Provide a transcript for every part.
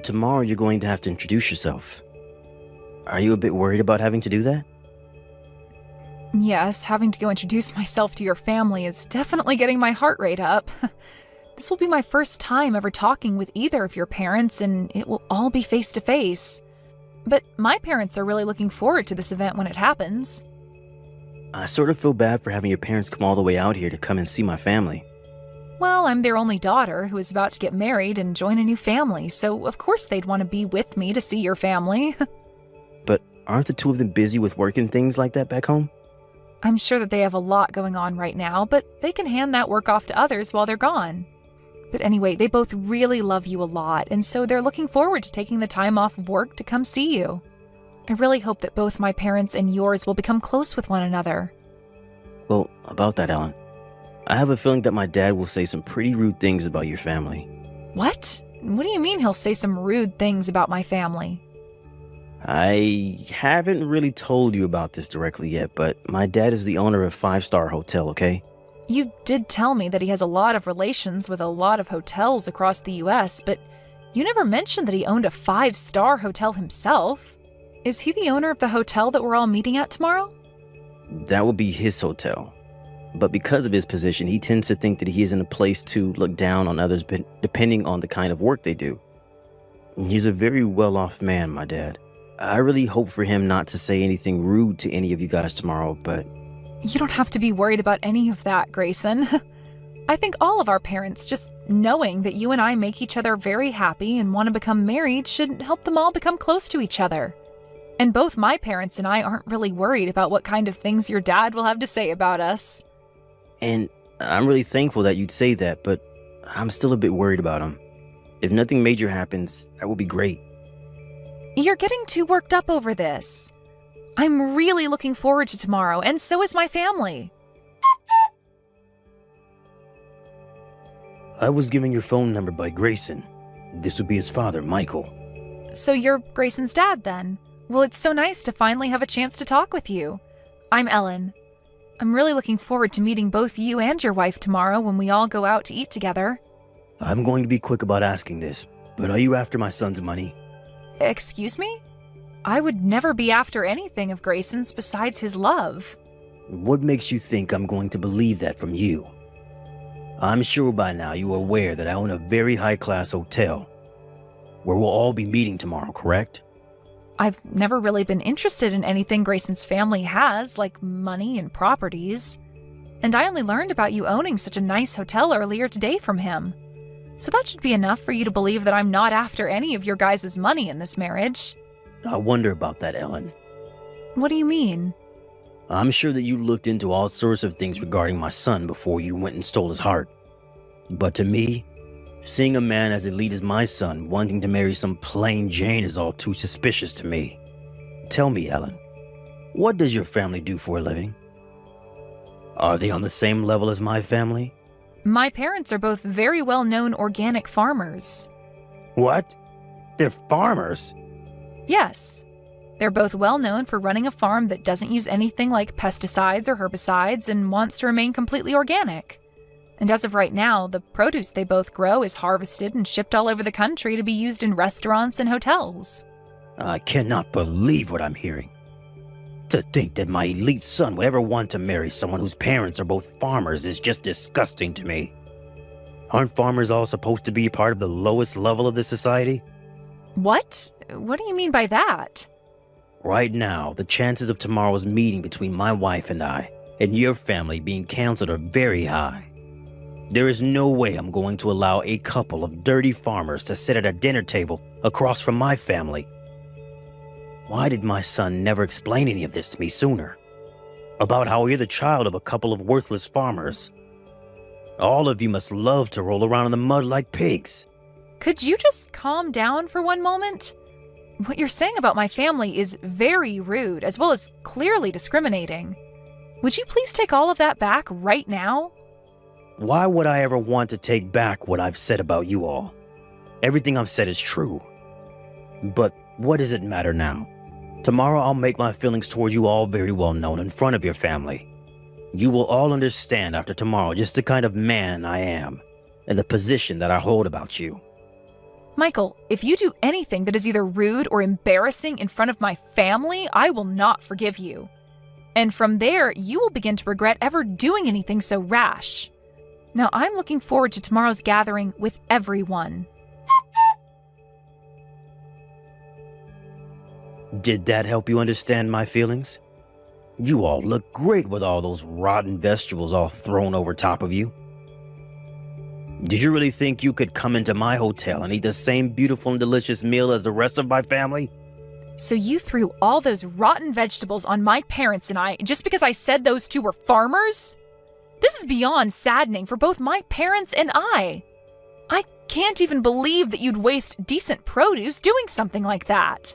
tomorrow you're going to have to introduce yourself. Are you a bit worried about having to do that? Yes, having to go introduce myself to your family is definitely getting my heart rate up. This will be my first time ever talking with either of your parents, and it will all be face-to-face. But my parents are really looking forward to this event when it happens. I sort of feel bad for having your parents come all the way out here to come and see my family. Well, I'm their only daughter who is about to get married and join a new family, so of course they'd want to be with me to see your family. But aren't the two of them busy with work and things like that back home? I'm sure that they have a lot going on right now, but they can hand that work off to others while they're gone. But anyway, they both really love you a lot, and so they're looking forward to taking the time off of work to come see you. I really hope that both my parents and yours will become close with one another. Well, about that, Ellen, I have a feeling that my dad will say some pretty rude things about your family. What? What do you mean he'll say some rude things about my family? I haven't really told you about this directly yet, but my dad is the owner of a 5-star hotel, okay? You did tell me that he has a lot of relations with a lot of hotels across the US, but you never mentioned that he owned a 5-star hotel himself. Is he the owner of the hotel that we're all meeting at tomorrow? That would be his hotel. But because of his position, he tends to think that he is in a place to look down on others depending on the kind of work they do. He's a very well-off man, my dad. I really hope for him not to say anything rude to any of you guys tomorrow, but... You don't have to be worried about any of that, Grayson. I think all of our parents, just knowing that you and I make each other very happy and want to become married, should help them all become close to each other. And both my parents and I aren't really worried about what kind of things your dad will have to say about us. And I'm really thankful that you'd say that, but I'm still a bit worried about him. If nothing major happens, that would be great. You're getting too worked up over this. I'm really looking forward to tomorrow, and so is my family. I was given your phone number by Grayson. This would be his father, Michael. So you're Grayson's dad, then? Well, it's so nice to finally have a chance to talk with you. I'm Ellen. I'm really looking forward to meeting both you and your wife tomorrow when we all go out to eat together. I'm going to be quick about asking this, but are you after my son's money? Excuse me? I would never be after anything of Grayson's besides his love. What makes you think I'm going to believe that from you? I'm sure by now you are aware that I own a very high-class hotel, where we'll all be meeting tomorrow, correct? I've never really been interested in anything Grayson's family has, like money and properties. And I only learned about you owning such a nice hotel earlier today from him. So that should be enough for you to believe that I'm not after any of your guys' money in this marriage. I wonder about that, Ellen. What do you mean? I'm sure that you looked into all sorts of things regarding my son before you went and stole his heart. But to me, seeing a man as elite as my son wanting to marry some plain Jane is all too suspicious to me. Tell me, Ellen, what does your family do for a living? Are they on the same level as my family? My parents are both very well-known organic farmers. What? They're farmers? Yes. They're both well-known for running a farm that doesn't use anything like pesticides or herbicides and wants to remain completely organic. And as of right now, the produce they both grow is harvested and shipped all over the country to be used in restaurants and hotels. I cannot believe what I'm hearing. To think that my elite son would ever want to marry someone whose parents are both farmers is just disgusting to me. Aren't farmers all supposed to be a part of the lowest level of the society? What? What do you mean by that? Right now, the chances of tomorrow's meeting between my wife and I, and your family being canceled are very high. There is no way I'm going to allow a couple of dirty farmers to sit at a dinner table across from my family. Why did my son never explain any of this to me sooner? About how you're the child of a couple of worthless farmers. All of you must love to roll around in the mud like pigs. Could you just calm down for one moment? What you're saying about my family is very rude, as well as clearly discriminating. Would you please take all of that back right now? Why would I ever want to take back what I've said about you all? Everything I've said is true. But what does it matter now? Tomorrow I'll make my feelings toward you all very well known in front of your family. You will all understand after tomorrow just the kind of man I am and the position that I hold about you. Michael, if you do anything that is either rude or embarrassing in front of my family, I will not forgive you. And from there, you will begin to regret ever doing anything so rash. Now, I'm looking forward to tomorrow's gathering with everyone. Did that help you understand my feelings? You all look great with all those rotten vegetables all thrown over top of you. Did you really think you could come into my hotel and eat the same beautiful and delicious meal as the rest of my family? So you threw all those rotten vegetables on my parents and I just because I said those two were farmers? This is beyond saddening for both my parents and I. I can't even believe that you'd waste decent produce doing something like that.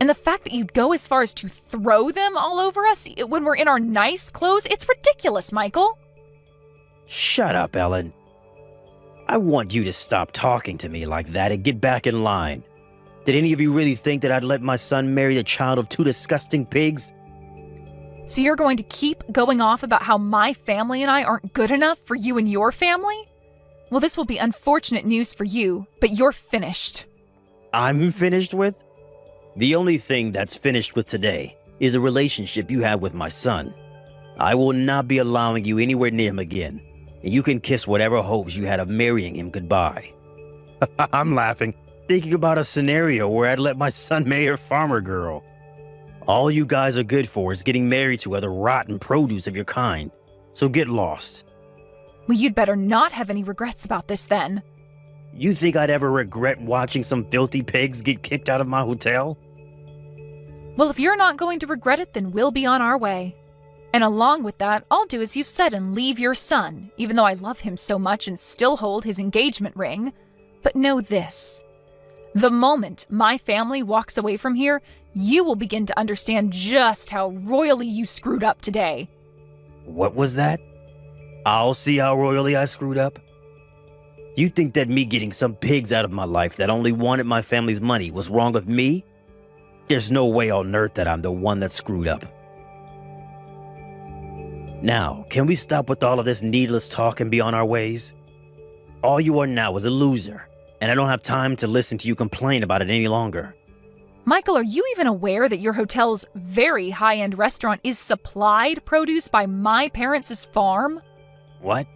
And the fact that you'd go as far as to throw them all over us when we're in our nice clothes, it's ridiculous, Michael. Shut up, Ellen. I want you to stop talking to me like that and get back in line. Did any of you really think that I'd let my son marry the child of two disgusting pigs? So you're going to keep going off about how my family and I aren't good enough for you and your family? Well, this will be unfortunate news for you, but you're finished. I'm finished with? The only thing that's finished with today is a relationship you have with my son. I will not be allowing you anywhere near him again, and you can kiss whatever hopes you had of marrying him goodbye. I'm laughing, thinking about a scenario where I'd let my son marry a farmer girl. All you guys are good for is getting married to other rotten produce of your kind, so get lost. Well, you'd better not have any regrets about this then. You think I'd ever regret watching some filthy pigs get kicked out of my hotel? Well, if you're not going to regret it, then we'll be on our way. And along with that, I'll do as you've said and leave your son, even though I love him so much and still hold his engagement ring. But know this. The moment my family walks away from here, you will begin to understand just how royally you screwed up today. What was that? I'll see how royally I screwed up. You think that me getting some pigs out of my life that only wanted my family's money was wrong of me? There's no way on earth that I'm the one that screwed up. Now, can we stop with all of this needless talk and be on our ways? All you are now is a loser, and I don't have time to listen to you complain about it any longer. Michael, are you even aware that your hotel's very high-end restaurant is supplied produce by my parents' farm? What?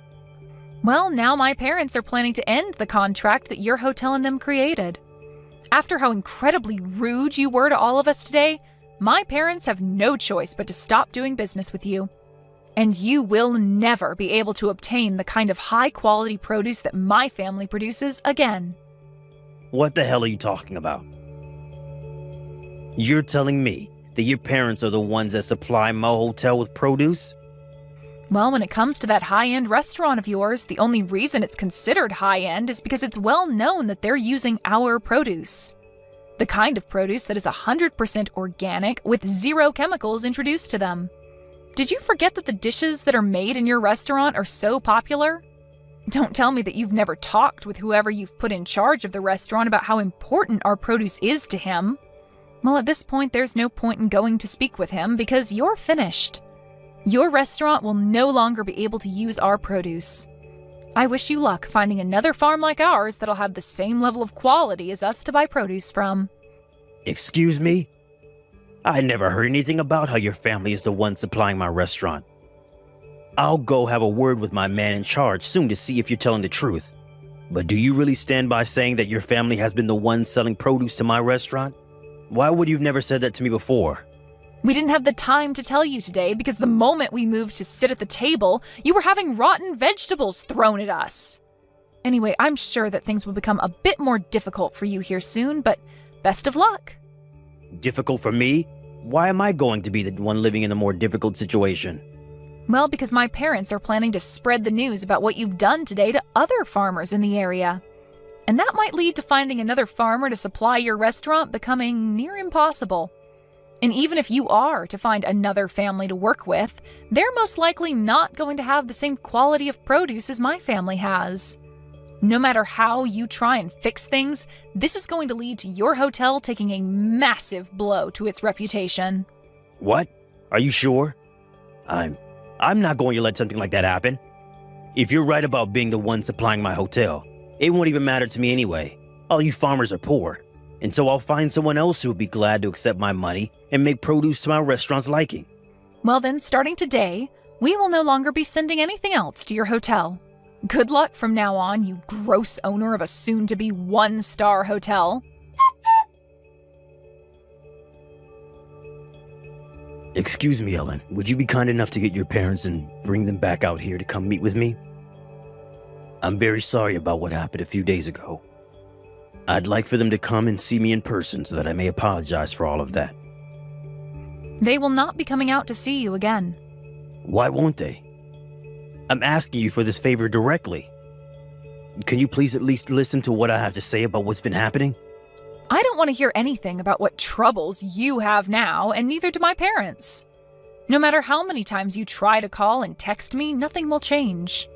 Well, now my parents are planning to end the contract that your hotel and them created. After how incredibly rude you were to all of us today, my parents have no choice but to stop doing business with you. And you will never be able to obtain the kind of high-quality produce that my family produces again. What the hell are you talking about? You're telling me that your parents are the ones that supply my hotel with produce? Well, when it comes to that high-end restaurant of yours, the only reason it's considered high-end is because it's well known that they're using our produce. The kind of produce that is 100% organic with zero chemicals introduced to them. Did you forget that the dishes that are made in your restaurant are so popular? Don't tell me that you've never talked with whoever you've put in charge of the restaurant about how important our produce is to him. Well, at this point, there's no point in going to speak with him because you're finished. Your restaurant will no longer be able to use our produce. I wish you luck finding another farm like ours that'll have the same level of quality as us to buy produce from. Excuse me? I never heard anything about how your family is the one supplying my restaurant. I'll go have a word with my man in charge soon to see if you're telling the truth. But do you really stand by saying that your family has been the one selling produce to my restaurant? Why would you have never said that to me before? We didn't have the time to tell you today because the moment we moved to sit at the table, you were having rotten vegetables thrown at us. Anyway, I'm sure that things will become a bit more difficult for you here soon, but best of luck. Difficult for me? Why am I going to be the one living in a more difficult situation? Well, because my parents are planning to spread the news about what you've done today to other farmers in the area. And that might lead to finding another farmer to supply your restaurant becoming near impossible. And even if you are to find another family to work with, they're most likely not going to have the same quality of produce as my family has. No matter how you try and fix things, this is going to lead to your hotel taking a massive blow to its reputation. What? Are you sure? I'm not going to let something like that happen. If you're right about being the one supplying my hotel, it won't even matter to me anyway. All you farmers are poor, and so I'll find someone else who would be glad to accept my money and make produce to my restaurant's liking. Well then, starting today, we will no longer be sending anything else to your hotel. Good luck from now on, you gross owner of a soon-to-be one-star hotel. Excuse me, Ellen. Would you be kind enough to get your parents and bring them back out here to come meet with me? I'm very sorry about what happened a few days ago. I'd like for them to come and see me in person so that I may apologize for all of that. They will not be coming out to see you again. Why won't they? I'm asking you for this favor directly. Can you please at least listen to what I have to say about what's been happening? I don't want to hear anything about what troubles you have now, and neither do my parents. No matter how many times you try to call and text me, nothing will change.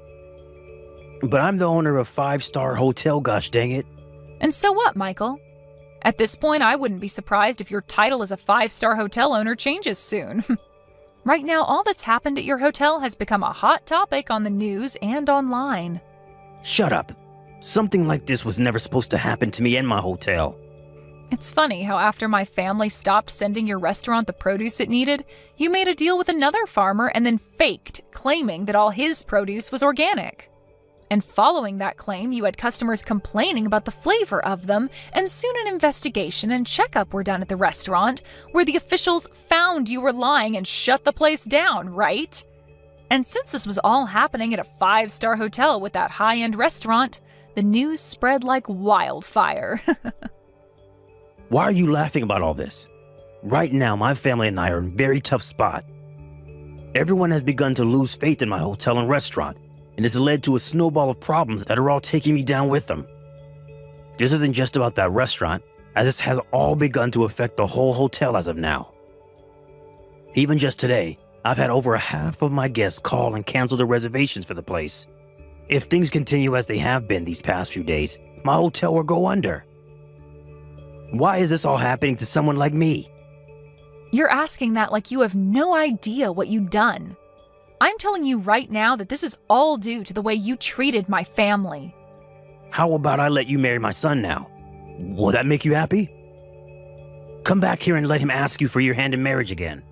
But I'm the owner of a 5-star hotel, gosh dang it. And so what, Michael? At this point, I wouldn't be surprised if your title as a 5-star hotel owner changes soon. Right now, all that's happened at your hotel has become a hot topic on the news and online. Shut up. Something like this was never supposed to happen to me and my hotel. It's funny how after my family stopped sending your restaurant the produce it needed, you made a deal with another farmer and then faked, claiming that all his produce was organic. And following that claim, you had customers complaining about the flavor of them, and soon an investigation and checkup were done at the restaurant, where the officials found you were lying and shut the place down, right? And since this was all happening at a 5-star hotel with that high-end restaurant, the news spread like wildfire. Why are you laughing about all this? Right now, my family and I are in a very tough spot. Everyone has begun to lose faith in my hotel and restaurant, and it's led to a snowball of problems that are all taking me down with them. This isn't just about that restaurant, as this has all begun to affect the whole hotel as of now. Even just today, I've had over half of my guests call and cancel their reservations for the place. If things continue as they have been these past few days, my hotel will go under. Why is this all happening to someone like me? You're asking that like you have no idea what you've done. I'm telling you right now that this is all due to the way you treated my family. How about I let you marry my son now? Will that make you happy? Come back here and let him ask you for your hand in marriage again.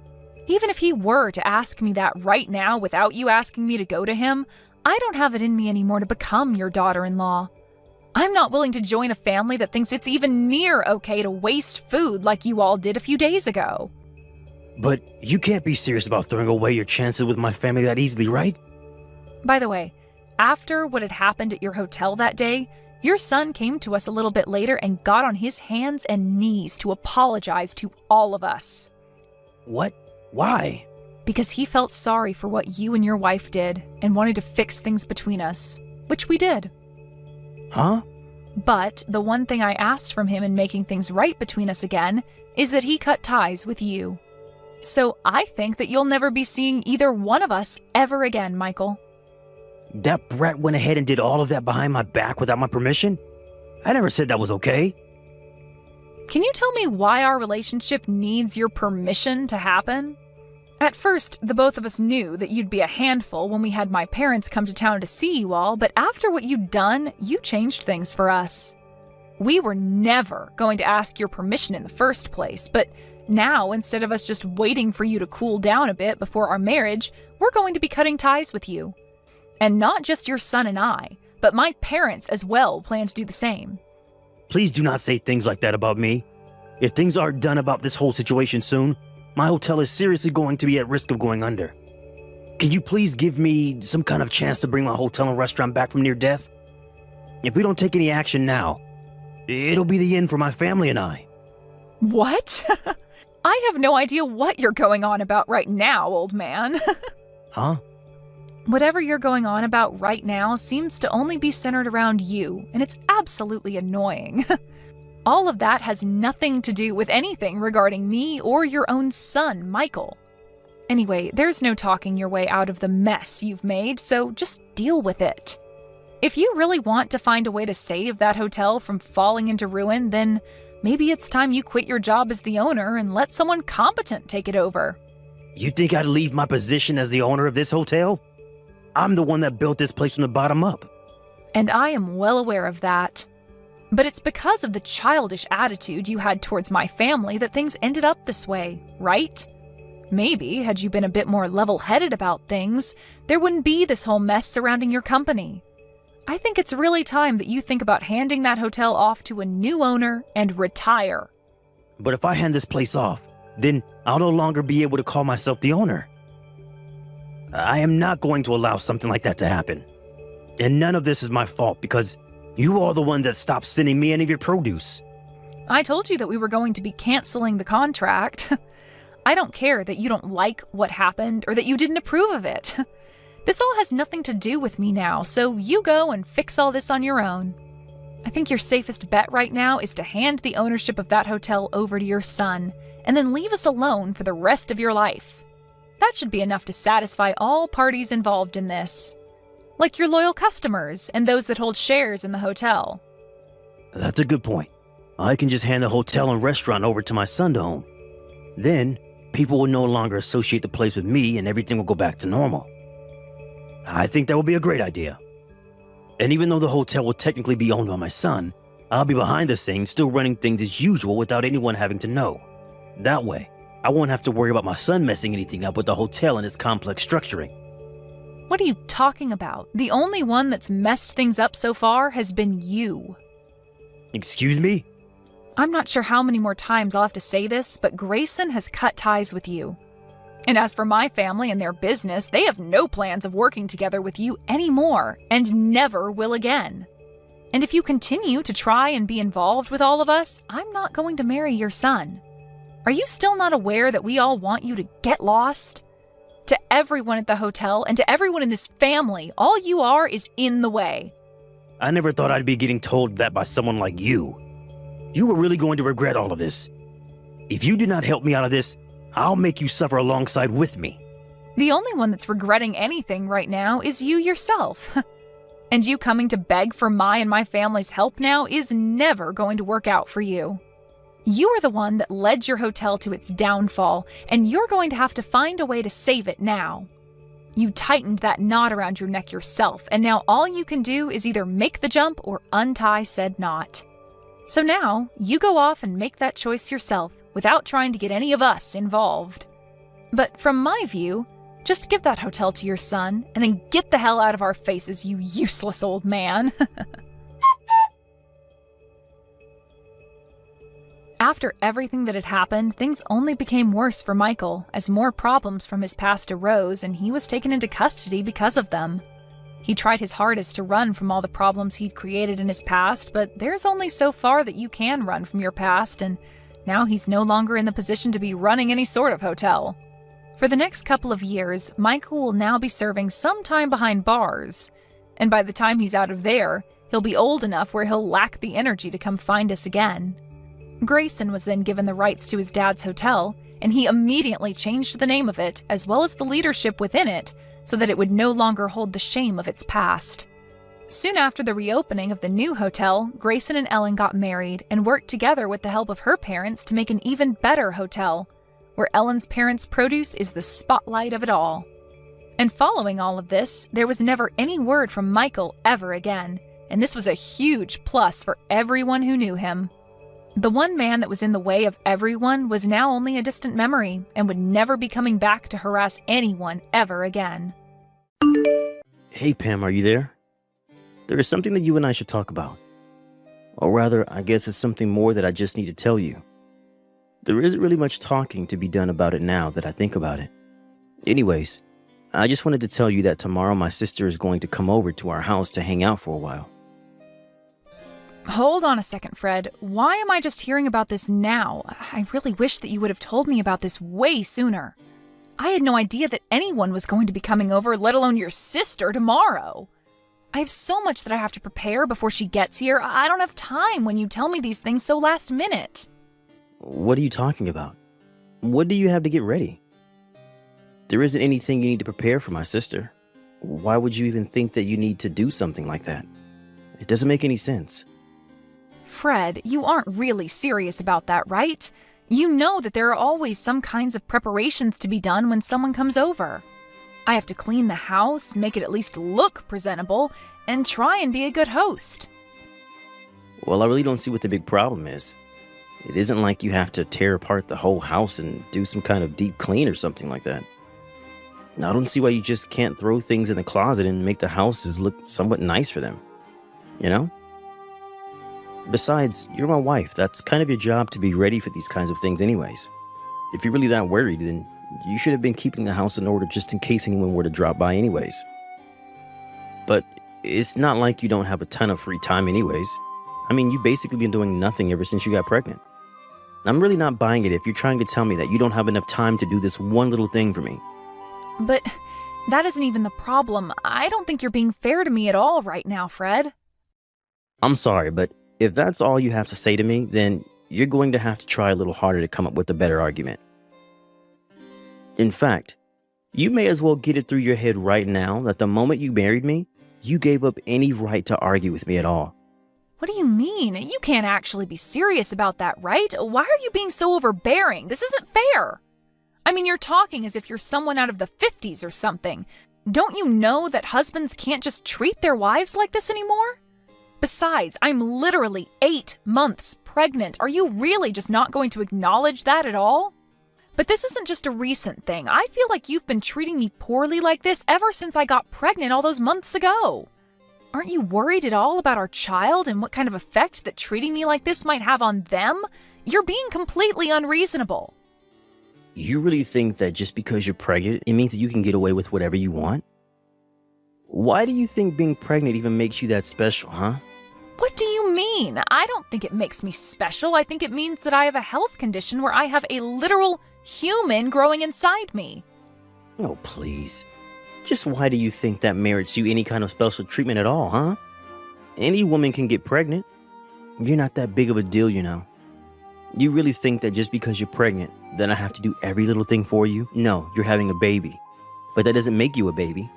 Even if he were to ask me that right now without you asking me to go to him, I don't have it in me anymore to become your daughter-in-law. I'm not willing to join a family that thinks it's even near okay to waste food like you all did a few days ago. But you can't be serious about throwing away your chances with my family that easily, right? By the way, after what had happened at your hotel that day, your son came to us a little bit later and got on his hands and knees to apologize to all of us. What? Why? Because he felt sorry for what you and your wife did and wanted to fix things between us, which we did. Huh? But the one thing I asked from him in making things right between us again is that he cut ties with you. So I think that you'll never be seeing either one of us ever again, Michael. That brat went ahead and did all of that behind my back without my permission? I never said that was okay. Can you tell me why our relationship needs your permission to happen? At first, the both of us knew that you'd be a handful when we had my parents come to town to see you all, but after what you'd done, you changed things for us. We were never going to ask your permission in the first place, but now, instead of us just waiting for you to cool down a bit before our marriage, we're going to be cutting ties with you. And not just your son and I, but my parents as well plan to do the same. Please do not say things like that about me. If things aren't done about this whole situation soon, my hotel is seriously going to be at risk of going under. Can you please give me some kind of chance to bring my hotel and restaurant back from near death? If we don't take any action now, it'll be the end for my family and I. What? I have no idea what you're going on about right now, old man. Huh? Whatever you're going on about right now seems to only be centered around you, and it's absolutely annoying. All of that has nothing to do with anything regarding me or your own son, Michael. Anyway, there's no talking your way out of the mess you've made, so just deal with it. If you really want to find a way to save that hotel from falling into ruin, then maybe it's time you quit your job as the owner and let someone competent take it over. You think I'd leave my position as the owner of this hotel? I'm the one that built this place from the bottom up. And I am well aware of that. But it's because of the childish attitude you had towards my family that things ended up this way, right? Maybe, had you been a bit more level-headed about things, there wouldn't be this whole mess surrounding your company. I think it's really time that you think about handing that hotel off to a new owner and retire. But if I hand this place off, then I'll no longer be able to call myself the owner. I am not going to allow something like that to happen. And none of this is my fault because you are the ones that stopped sending me any of your produce. I told you that we were going to be canceling the contract. I don't care that you don't like what happened or that you didn't approve of it. This all has nothing to do with me now, so you go and fix all this on your own. I think your safest bet right now is to hand the ownership of that hotel over to your son, and then leave us alone for the rest of your life. That should be enough to satisfy all parties involved in this, like your loyal customers and those that hold shares in the hotel. That's a good point. I can just hand the hotel and restaurant over to my son to own. Then, people will no longer associate the place with me and everything will go back to normal. I think that would be a great idea. And even though the hotel will technically be owned by my son, I'll be behind the scenes still running things as usual without anyone having to know. That way, I won't have to worry about my son messing anything up with the hotel and its complex structuring. What are you talking about? The only one that's messed things up so far has been you. Excuse me? I'm not sure how many more times I'll have to say this, but Grayson has cut ties with you. And as for my family and their business, they have no plans of working together with you anymore, and never will again. And if you continue to try and be involved with all of us, I'm not going to marry your son. Are you still not aware that we all want you to get lost? To everyone at the hotel and to everyone in this family, all you are is in the way. I never thought I'd be getting told that by someone like you. You were really going to regret all of this. If you do not help me out of this, I'll make you suffer alongside with me. The only one that's regretting anything right now is you yourself. And you coming to beg for my and my family's help now is never going to work out for you. You are the one that led your hotel to its downfall, and you're going to have to find a way to save it now. You tightened that knot around your neck yourself, and now all you can do is either make the jump or untie said knot. So now, you go off and make that choice yourself, without trying to get any of us involved. But from my view, just give that hotel to your son, and then get the hell out of our faces, you useless old man. After everything that had happened, things only became worse for Michael, as more problems from his past arose, and he was taken into custody because of them. He tried his hardest to run from all the problems he'd created in his past, but there's only so far that you can run from your past, and now he's no longer in the position to be running any sort of hotel. For the next couple of years, Michael will now be serving some time behind bars. And by the time he's out of there, he'll be old enough where he'll lack the energy to come find us again. Grayson was then given the rights to his dad's hotel, and he immediately changed the name of it, as well as the leadership within it, so that it would no longer hold the shame of its past. Soon after the reopening of the new hotel, Grayson and Ellen got married and worked together with the help of her parents to make an even better hotel, where Ellen's parents' produce is the spotlight of it all. And following all of this, there was never any word from Michael ever again, and this was a huge plus for everyone who knew him. The one man that was in the way of everyone was now only a distant memory and would never be coming back to harass anyone ever again. Hey Pam, are you there? There is something that you and I should talk about. Or rather, I guess it's something more that I just need to tell you. There isn't really much talking to be done about it now that I think about it. Anyways, I just wanted to tell you that tomorrow my sister is going to come over to our house to hang out for a while. Hold on a second, Fred. Why am I just hearing about this now? I really wish that you would have told me about this way sooner. I had no idea that anyone was going to be coming over, let alone your sister, tomorrow. I have so much that I have to prepare before she gets here. I don't have time when you tell me these things so last minute. What are you talking about? What do you have to get ready? There isn't anything you need to prepare for my sister. Why would you even think that you need to do something like that? It doesn't make any sense. Fred, you aren't really serious about that, right? You know that there are always some kinds of preparations to be done when someone comes over. I have to clean the house, make it at least look presentable, and try and be a good host. Well, I really don't see what the big problem is. It isn't like you have to tear apart the whole house and do some kind of deep clean or something like that. Now, I don't see why you just can't throw things in the closet and make the houses look somewhat nice for them. You know? Besides, you're my wife. That's kind of your job to be ready for these kinds of things anyways. If you're really that worried, then you should have been keeping the house in order just in case anyone were to drop by anyways. But it's not like you don't have a ton of free time anyways. I mean, you've basically been doing nothing ever since you got pregnant. I'm really not buying it if you're trying to tell me that you don't have enough time to do this one little thing for me. But that isn't even the problem. I don't think you're being fair to me at all right now, Fred. I'm sorry, but if that's all you have to say to me, then you're going to have to try a little harder to come up with a better argument. In fact, you may as well get it through your head right now that the moment you married me, you gave up any right to argue with me at all. What do you mean? You can't actually be serious about that, right? Why are you being so overbearing? This isn't fair. I mean, you're talking as if you're someone out of the 50s or something. Don't you know that husbands can't just treat their wives like this anymore? Besides, I'm literally 8 months pregnant. Are you really just not going to acknowledge that at all? But this isn't just a recent thing. I feel like you've been treating me poorly like this ever since I got pregnant all those months ago. Aren't you worried at all about our child and what kind of effect that treating me like this might have on them? You're being completely unreasonable. You really think that just because you're pregnant, it means that you can get away with whatever you want? Why do you think being pregnant even makes you that special, huh? What do you mean? I don't think it makes me special. I think it means that I have a health condition where I have a literal human growing inside me. Oh, please. Just why do you think that merits you any kind of special treatment at all, huh? Any woman can get pregnant. You're not that big of a deal, you know. You really think that just because you're pregnant, then I have to do every little thing for you? No, you're having a baby. But that doesn't make you a baby.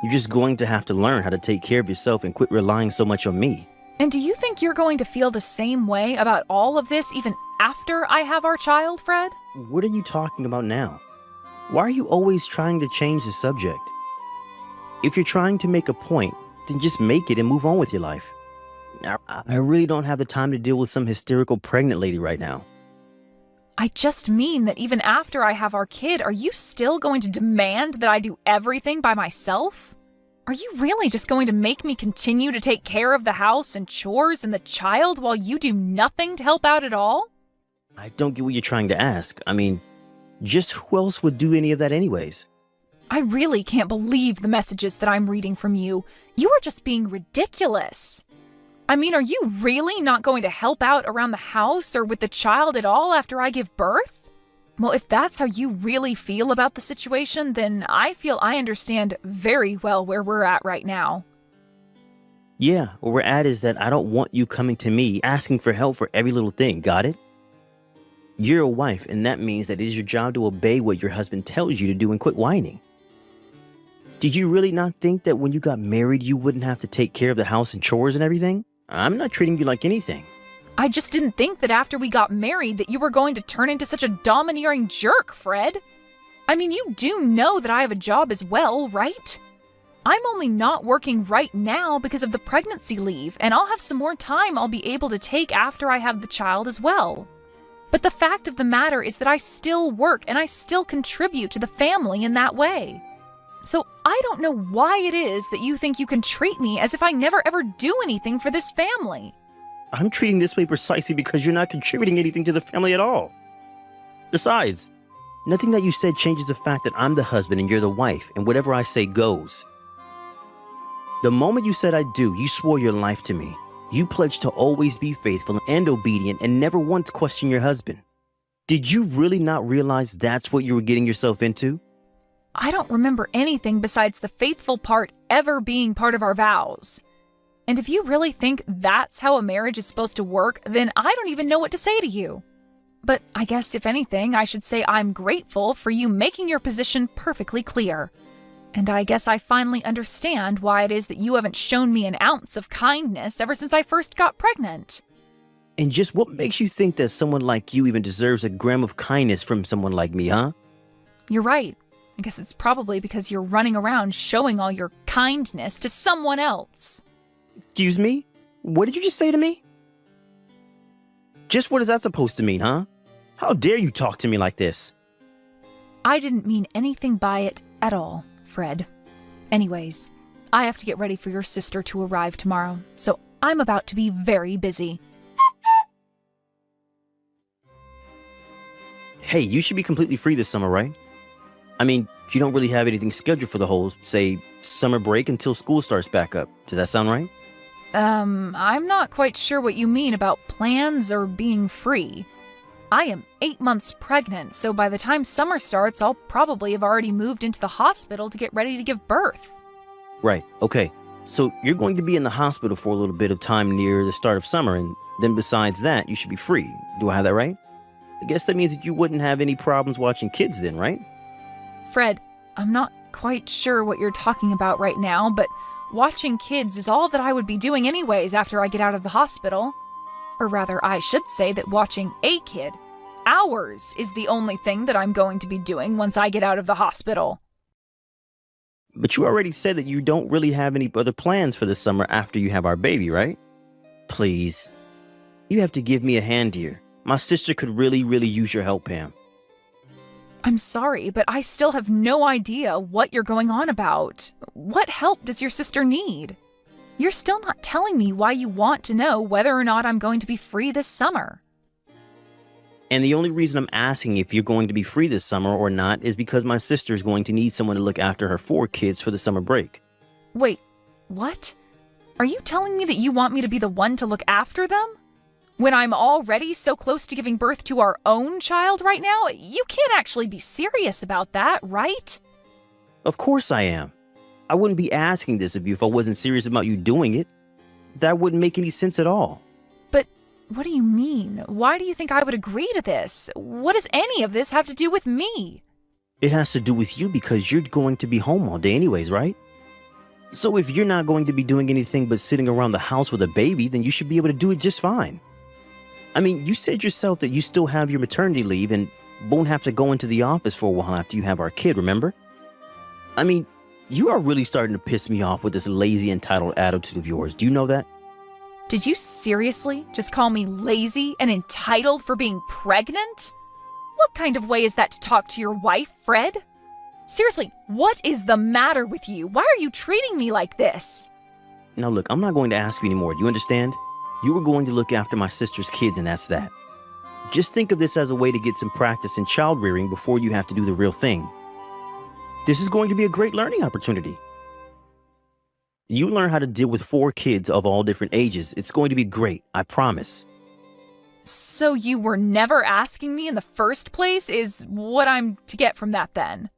You're just going to have to learn how to take care of yourself and quit relying so much on me. And do you think you're going to feel the same way about all of this even after I have our child, Fred? What are you talking about now? Why are you always trying to change the subject? If you're trying to make a point, then just make it and move on with your life. I really don't have the time to deal with some hysterical pregnant lady right now. I just mean that even after I have our kid, are you still going to demand that I do everything by myself? Are you really just going to make me continue to take care of the house and chores and the child while you do nothing to help out at all? I don't get what you're trying to ask. I mean, just who else would do any of that anyways? I really can't believe the messages that I'm reading from you. You are just being ridiculous. I mean, are you really not going to help out around the house or with the child at all after I give birth? Well, if that's how you really feel about the situation, then I feel I understand very well where we're at right now. Yeah, where we're at is that I don't want you coming to me asking for help for every little thing, got it? You're a wife, and that means that it is your job to obey what your husband tells you to do and quit whining. Did you really not think that when you got married, you wouldn't have to take care of the house and chores and everything? I'm not treating you like anything. I just didn't think that after we got married that you were going to turn into such a domineering jerk, Fred. I mean, you do know that I have a job as well, right? I'm only not working right now because of the pregnancy leave, and I'll have some more time I'll be able to take after I have the child as well. But the fact of the matter is that I still work and I still contribute to the family in that way. So I don't know why it is that you think you can treat me as if I never ever do anything for this family. I'm treating this way precisely because you're not contributing anything to the family at all. Besides, nothing that you said changes the fact that I'm the husband and you're the wife, and whatever I say goes. The moment you said I do, you swore your life to me. You pledged to always be faithful and obedient and never once question your husband. Did you really not realize that's what you were getting yourself into? I don't remember anything besides the faithful part ever being part of our vows. And if you really think that's how a marriage is supposed to work, then I don't even know what to say to you. But I guess if anything, I should say I'm grateful for you making your position perfectly clear. And I guess I finally understand why it is that you haven't shown me an ounce of kindness ever since I first got pregnant. And just what makes you think that someone like you even deserves a gram of kindness from someone like me, huh? You're right. I guess it's probably because you're running around showing all your kindness to someone else. Excuse me? What did you just say to me? Just what is that supposed to mean, huh? How dare you talk to me like this? I didn't mean anything by it at all, Fred. Anyways, I have to get ready for your sister to arrive tomorrow, so I'm about to be very busy. Hey, you should be completely free this summer, right? I mean, you don't really have anything scheduled for the whole, say, summer break until school starts back up. Does that sound right? I'm not quite sure what you mean about plans or being free. I am 8 months pregnant, so by the time summer starts, I'll probably have already moved into the hospital to get ready to give birth. Right, okay. So you're going to be in the hospital for a little bit of time near the start of summer, and then besides that, you should be free. Do I have that right? I guess that means that you wouldn't have any problems watching kids then, right? Fred, I'm not quite sure what you're talking about right now, but watching kids is all that I would be doing anyways after I get out of the hospital. Or rather, I should say that watching a kid, ours, is the only thing that I'm going to be doing once I get out of the hospital. But you already said that you don't really have any other plans for the summer after you have our baby, right? Please. You have to give me a hand here. My sister could really use your help, Pam. I'm sorry, but I still have no idea what you're going on about. What help does your sister need? You're still not telling me why you want to know whether or not I'm going to be free this summer. And the only reason I'm asking if you're going to be free this summer or not is because my sister is going to need someone to look after her 4 kids for the summer break. Wait, what? Are you telling me that you want me to be the one to look after them? When I'm already so close to giving birth to our own child right now? You can't actually be serious about that, right? Of course I am. I wouldn't be asking this of you if I wasn't serious about you doing it. That wouldn't make any sense at all. But what do you mean? Why do you think I would agree to this? What does any of this have to do with me? It has to do with you because you're going to be home all day anyways, right? So if you're not going to be doing anything but sitting around the house with a baby, then you should be able to do it just fine. I mean, you said yourself that you still have your maternity leave and won't have to go into the office for a while after you have our kid, remember? I mean, you are really starting to piss me off with this lazy, entitled attitude of yours. Do you know that? Did you seriously just call me lazy and entitled for being pregnant? What kind of way is that to talk to your wife, Fred? Seriously, what is the matter with you? Why are you treating me like this? Now look, I'm not going to ask you anymore. Do you understand? You were going to look after my sister's kids, and that's that. Just think of this as a way to get some practice in child rearing before you have to do the real thing. This is going to be a great learning opportunity. You learn how to deal with 4 kids of all different ages. It's going to be great, I promise. So you were never asking me in the first place is what I'm to get from that then?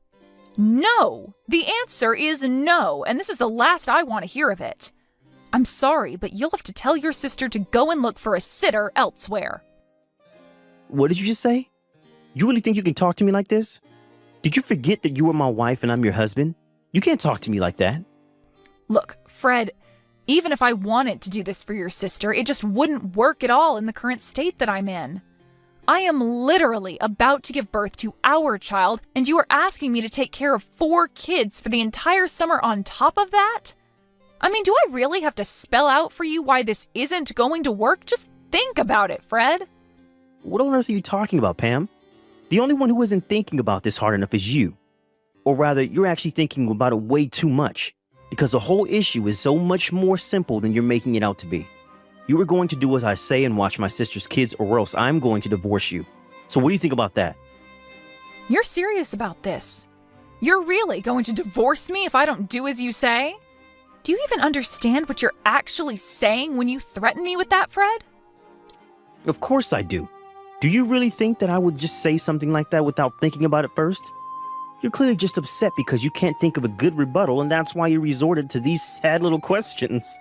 No! The answer is no, and this is the last I want to hear of it. I'm sorry, but you'll have to tell your sister to go and look for a sitter elsewhere. What did you just say? You really think you can talk to me like this? Did you forget that you are my wife and I'm your husband? You can't talk to me like that. Look, Fred, even if I wanted to do this for your sister, it just wouldn't work at all in the current state that I'm in. I am literally about to give birth to our child, and you are asking me to take care of 4 kids for the entire summer on top of that? I mean, do I really have to spell out for you why this isn't going to work? Just think about it, Fred. What on earth are you talking about, Pam? The only one who isn't thinking about this hard enough is you. Or rather, you're actually thinking about it way too much. Because the whole issue is so much more simple than you're making it out to be. You are going to do as I say and watch my sister's kids, or else I'm going to divorce you. So what do you think about that? You're serious about this? You're really going to divorce me if I don't do as you say? Do you even understand what you're actually saying when you threaten me with that, Fred? Of course I do. Do you really think that I would just say something like that without thinking about it first? You're clearly just upset because you can't think of a good rebuttal, and that's why you resorted to these sad little questions.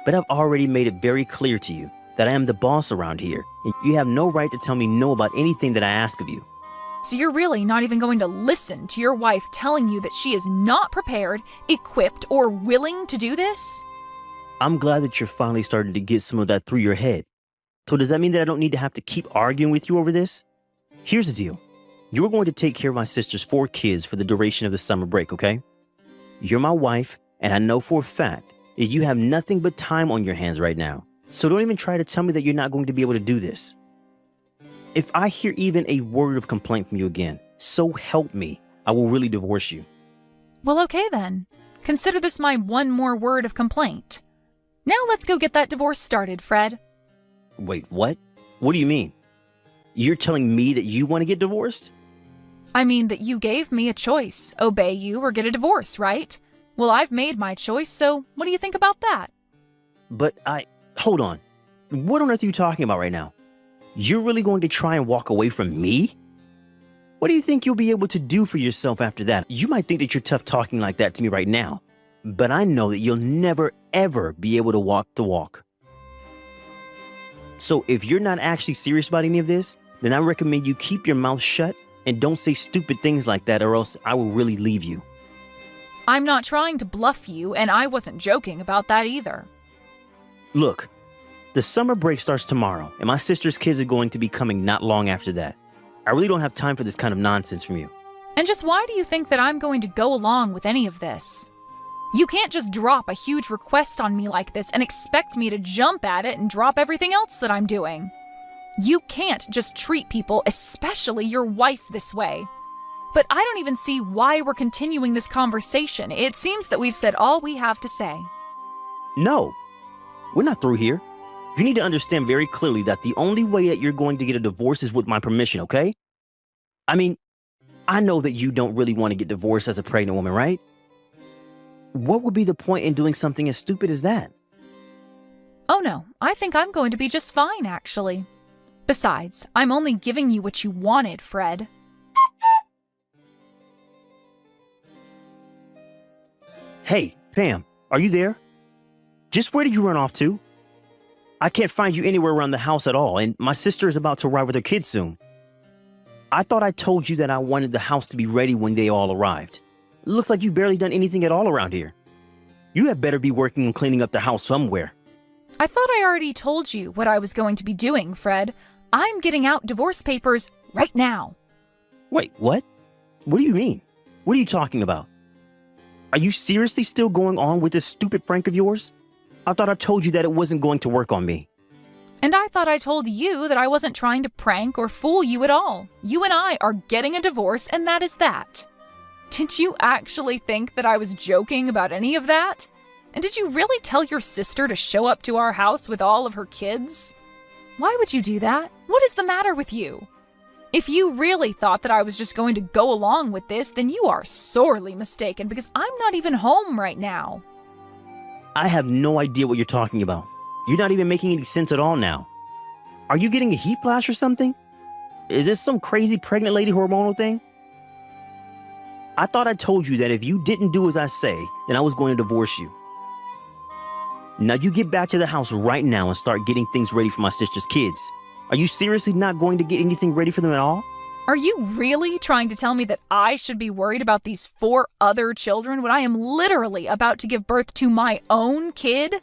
But I've already made it very clear to you that I am the boss around here, and you have no right to tell me no about anything that I ask of you. So you're really not even going to listen to your wife telling you that she is not prepared, equipped, or willing to do this? I'm glad that you're finally starting to get some of that through your head. So does that mean that I don't need to have to keep arguing with you over this? Here's the deal. You're going to take care of my sister's 4 kids for the duration of the summer break, okay? You're my wife, and I know for a fact that you have nothing but time on your hands right now. So don't even try to tell me that you're not going to be able to do this. If I hear even a word of complaint from you again, so help me, I will really divorce you. Well, okay then. Consider this my one more word of complaint. Now let's go get that divorce started, Fred. Wait, what? What do you mean? You're telling me that you want to get divorced? I mean that you gave me a choice, obey you or get a divorce, right? Well, I've made my choice, so what do you think about that? But hold on. What on earth are you talking about right now? You're really going to try and walk away from me? What do you think you'll be able to do for yourself after that? You might think that you're tough talking like that to me right now, but I know that you'll never, ever be able to walk the walk. So if you're not actually serious about any of this, then I recommend you keep your mouth shut and don't say stupid things like that, or else I will really leave you. I'm not trying to bluff you, and I wasn't joking about that either. Look, the summer break starts tomorrow, and my sister's kids are going to be coming not long after that. I really don't have time for this kind of nonsense from you. And just why do you think that I'm going to go along with any of this? You can't just drop a huge request on me like this and expect me to jump at it and drop everything else that I'm doing. You can't just treat people, especially your wife, this way. But I don't even see why we're continuing this conversation. It seems that we've said all we have to say. No, we're not through here. You need to understand very clearly that the only way that you're going to get a divorce is with my permission, okay? I mean, I know that you don't really want to get divorced as a pregnant woman, right? What would be the point in doing something as stupid as that? Oh no, I think I'm going to be just fine, actually. Besides, I'm only giving you what you wanted, Fred. Hey, Pam, are you there? Just where did you run off to? I can't find you anywhere around the house at all, and my sister is about to arrive with her kids soon. I thought I told you that I wanted the house to be ready when they all arrived. It looks like you've barely done anything at all around here. You had better be working on cleaning up the house somewhere. I thought I already told you what I was going to be doing, Fred. I'm getting out divorce papers right now. Wait, what? What do you mean? What are you talking about? Are you seriously still going on with this stupid prank of yours? I thought I told you that it wasn't going to work on me. And I thought I told you that I wasn't trying to prank or fool you at all. You and I are getting a divorce, and that is that. Did you actually think that I was joking about any of that? And did you really tell your sister to show up to our house with all of her kids? Why would you do that? What is the matter with you? If you really thought that I was just going to go along with this, then you are sorely mistaken because I'm not even home right now. I have no idea what you're talking about. You're not even making any sense at all now. Are you getting a heat flash or something? Is this some crazy pregnant lady hormonal thing? I thought I told you that if you didn't do as I say, then I was going to divorce you. Now you get back to the house right now and start getting things ready for my sister's kids. Are you seriously not going to get anything ready for them at all? Are you really trying to tell me that I should be worried about these 4 other children when I am literally about to give birth to my own kid?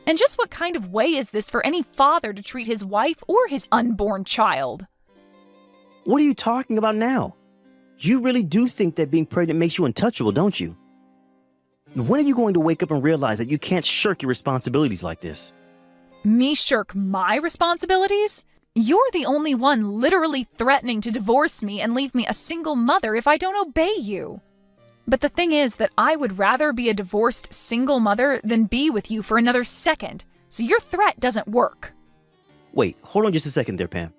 And just what kind of way is this for any father to treat his wife or his unborn child? What are you talking about now? You really do think that being pregnant makes you untouchable, don't you? When are you going to wake up and realize that you can't shirk your responsibilities like this? Me shirk my responsibilities? You're the only one literally threatening to divorce me and leave me a single mother if I don't obey you. But the thing is that I would rather be a divorced single mother than be with you for another second, so your threat doesn't work. Wait, hold on just a second there, Pam.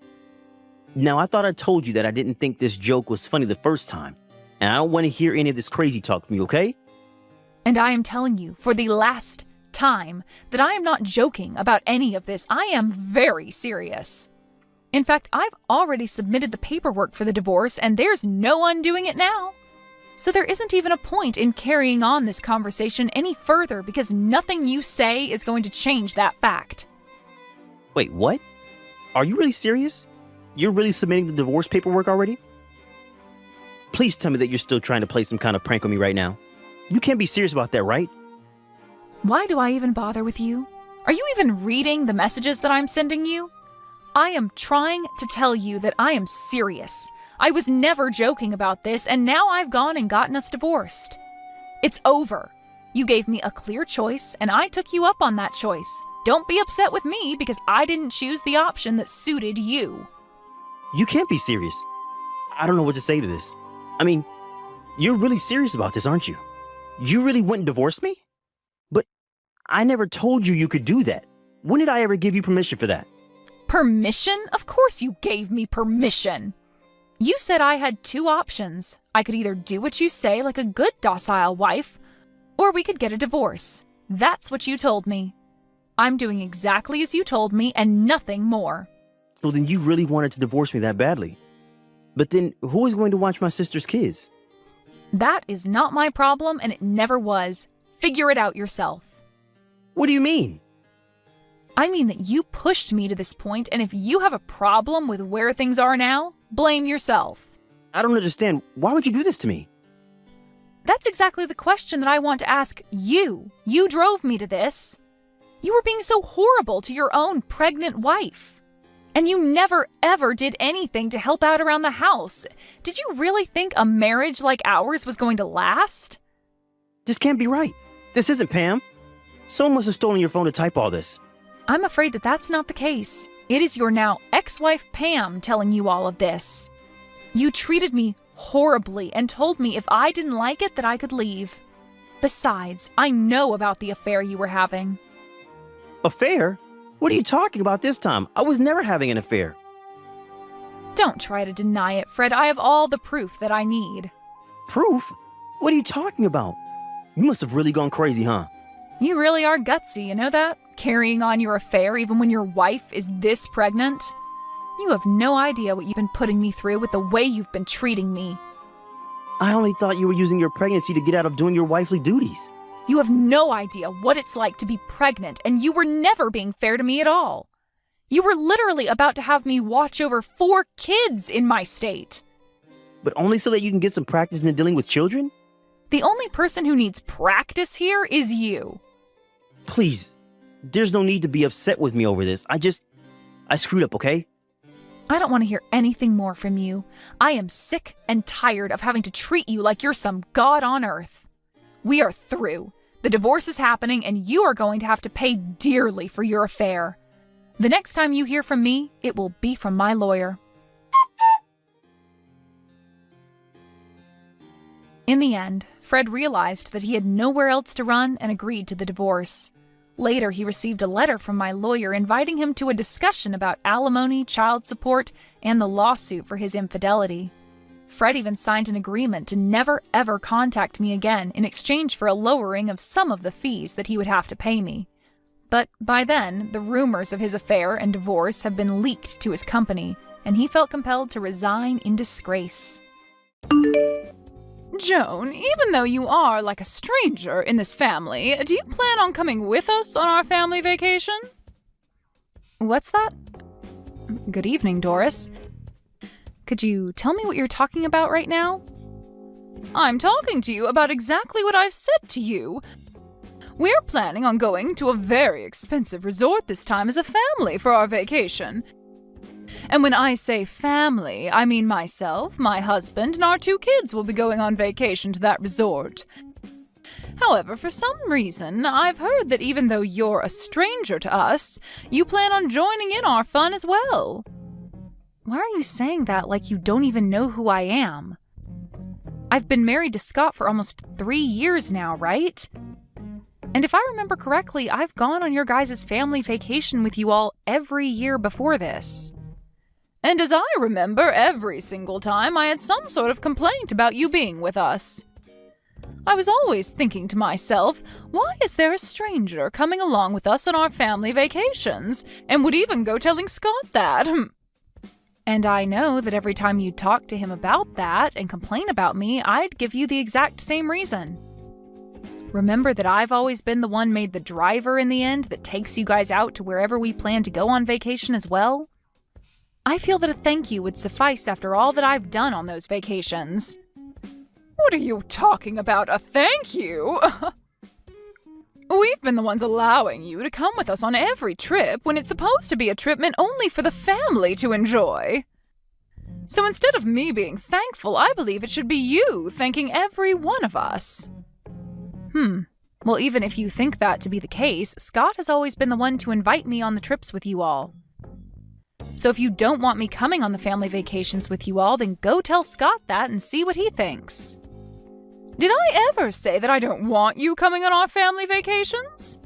Now, I thought I told you that I didn't think this joke was funny the first time, and I don't want to hear any of this crazy talk from you, okay? And I am telling you for the last time that I am not joking about any of this. I am very serious. In fact, I've already submitted the paperwork for the divorce, and there's no undoing it now. So there isn't even a point in carrying on this conversation any further because nothing you say is going to change that fact. Wait, what? Are you really serious? You're really submitting the divorce paperwork already? Please tell me that you're still trying to play some kind of prank on me right now. You can't be serious about that, right? Why do I even bother with you? Are you even reading the messages that I'm sending you? I am trying to tell you that I am serious. I was never joking about this, and now I've gone and gotten us divorced. It's over. You gave me a clear choice, and I took you up on that choice. Don't be upset with me because I didn't choose the option that suited you. You can't be serious. I don't know what to say to this. I mean, you're really serious about this, aren't you? You really went and divorced me? But I never told you you could do that. When did I ever give you permission for that? Permission? Of course you gave me permission. You said I had two options. I could either do what you say like a good docile wife, or we could get a divorce. That's what you told me. I'm doing exactly as you told me and nothing more. So then you really wanted to divorce me that badly. But then who is going to watch my sister's kids? That is not my problem and it never was. Figure it out yourself. What do you mean? I mean that you pushed me to this point, and if you have a problem with where things are now, blame yourself. I don't understand. Why would you do this to me? That's exactly the question that I want to ask you. You drove me to this. You were being so horrible to your own pregnant wife. And you never ever did anything to help out around the house. Did you really think a marriage like ours was going to last? This can't be right. This isn't Pam. Someone must have stolen your phone to type all this. I'm afraid that that's not the case. It is your now ex-wife Pam telling you all of this. You treated me horribly and told me if I didn't like it that I could leave. Besides, I know about the affair you were having. Affair? What are you talking about this time? I was never having an affair. Don't try to deny it, Fred. I have all the proof that I need. Proof? What are you talking about? You must have really gone crazy, huh? You really are gutsy, you know that? Carrying on your affair even when your wife is this pregnant? You have no idea what you've been putting me through with the way you've been treating me. I only thought you were using your pregnancy to get out of doing your wifely duties. You have no idea what it's like to be pregnant, and you were never being fair to me at all. You were literally about to have me watch over 4 kids in my state. But only so that you can get some practice in dealing with children? The only person who needs practice here is you. Please, there's no need to be upset with me over this. I screwed up, okay? I don't want to hear anything more from you. I am sick and tired of having to treat you like you're some god on earth. We are through. The divorce is happening, and you are going to have to pay dearly for your affair. The next time you hear from me, it will be from my lawyer. In the end, Fred realized that he had nowhere else to run and agreed to the divorce. Later, he received a letter from my lawyer inviting him to a discussion about alimony, child support, and the lawsuit for his infidelity. Fred even signed an agreement to never ever contact me again in exchange for a lowering of some of the fees that he would have to pay me. But by then, the rumors of his affair and divorce have been leaked to his company, and he felt compelled to resign in disgrace. Joan, even though you are like a stranger in this family, do you plan on coming with us on our family vacation? What's that? Good evening, Doris. Could you tell me what you're talking about right now? I'm talking to you about exactly what I've said to you. We're planning on going to a very expensive resort this time as a family for our vacation. And when I say family, I mean myself, my husband, and our 2 kids will be going on vacation to that resort. However, for some reason, I've heard that even though you're a stranger to us, you plan on joining in our fun as well. Why are you saying that like you don't even know who I am? I've been married to Scott for almost 3 years now, right? And if I remember correctly, I've gone on your guys' family vacation with you all every year before this. And as I remember, every single time I had some sort of complaint about you being with us. I was always thinking to myself, why is there a stranger coming along with us on our family vacations? And would even go telling Scott that. And I know that every time you talk to him about that and complain about me, I'd give you the exact same reason. Remember that I've always been the one made the driver in the end that takes you guys out to wherever we plan to go on vacation as well? I feel that a thank you would suffice after all that I've done on those vacations. What are you talking about, a thank you? We've been the ones allowing you to come with us on every trip when it's supposed to be a trip meant only for the family to enjoy. So instead of me being thankful, I believe it should be you thanking every one of us. Well, even if you think that to be the case, Scott has always been the one to invite me on the trips with you all. So if you don't want me coming on the family vacations with you all, then go tell Scott that and see what he thinks. Did I ever say that I don't want you coming on our family vacations?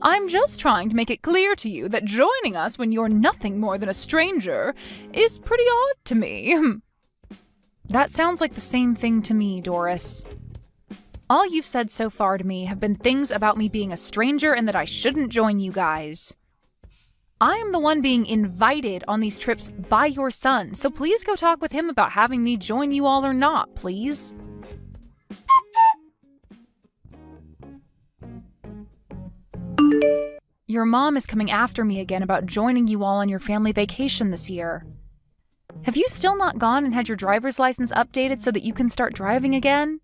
I'm just trying to make it clear to you that joining us when you're nothing more than a stranger is pretty odd to me. That sounds like the same thing to me, Doris. All you've said so far to me have been things about me being a stranger and that I shouldn't join you guys. I am the one being invited on these trips by your son, so please go talk with him about having me join you all or not, please. Your mom is coming after me again about joining you all on your family vacation this year. Have you still not gone and had your driver's license updated so that you can start driving again?